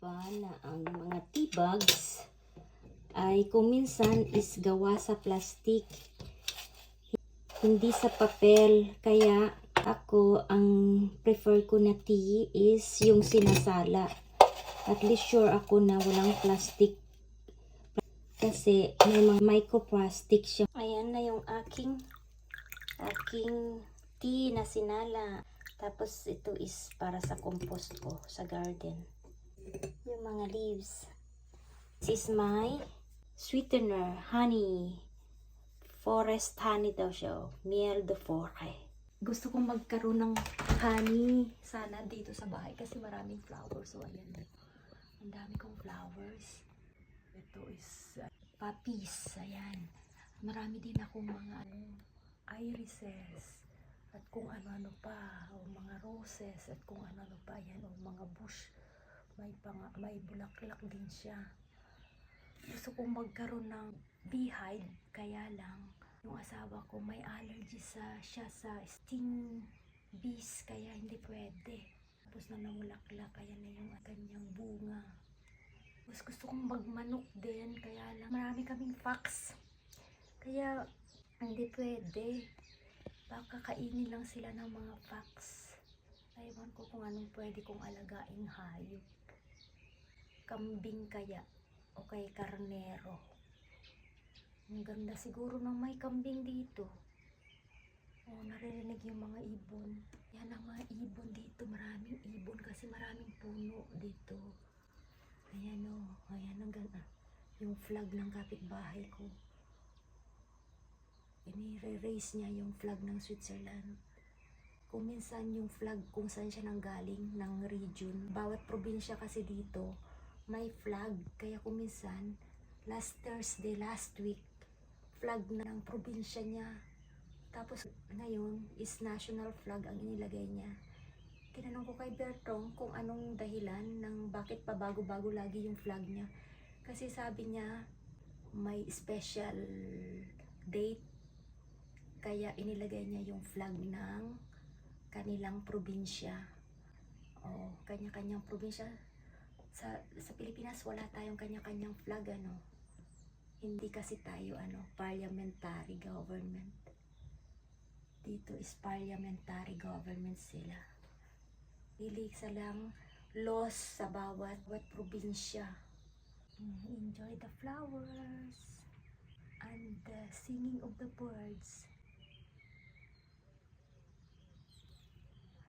ba na ang mga tea bags ay kung minsan is gawa sa plastic, hindi sa papel. Kaya ako, ang prefer ko na tea is yung sinasala. At least sure ako na walang plastic. Kasi may mga microplastic siya. Ayan na yung aking tea na sinala. Tapos ito is para sa compost ko sa garden. Yung mga leaves. This is my sweetener, honey. Forest honey daw siya. Miel de forêt. Gusto kong magkaroon ng honey sana dito sa bahay kasi maraming flowers. So ayan. Ang dami kong flowers. Ito is poppies. Ayan. Marami din akong mga irises. At kung ano-ano pa. O mga roses. At kung ano-ano pa. Ayan. O mga bush. May bulaklak din siya. Gusto kong magkaroon ng beehive. Kaya lang, yung asawa ko may allergy siya sa sting bees. Kaya hindi pwede. Tapos na namulaklak. Kaya na yung kanyang bunga. Tapos gusto kong magmanok din. Kaya lang, marami kaming fox. Kaya hindi pwede. Baka kainin lang sila ng mga fox. Ewan ko kung anong pwede kong alagaing hayop. Kambing kaya. O kay karnero. Ang ganda siguro ng may kambing dito. O, naririnig yung mga ibon. Yan ang mga ibon dito. Maraming ibon kasi maraming puno dito. Ayan o. Ayan ang ganda. Yung flag ng kapitbahay ko. Inire-raise niya yung flag ng Switzerland. Kung minsan yung flag kung saan siya nanggaling ng region. Bawat probinsya kasi dito may flag. Kaya kung minsan last Thursday, last week, flag ng probinsya niya. Tapos ngayon is national flag ang inilagay niya. Tinanong ko kay Bertong kung anong dahilan ng bakit pa bago-bago lagi yung flag niya. Kasi sabi niya may special date. Kaya inilagay niya yung flag ng kanilang probinsya. O, kanya-kanyang probinsya. Sa Pilipinas wala tayong kanya-kanyang flag, ano. Hindi kasi tayo parliamentary government. Dito is parliamentary government sila. Pili sa lang laws sa bawat probinsya. Enjoy the flowers and the singing of the birds.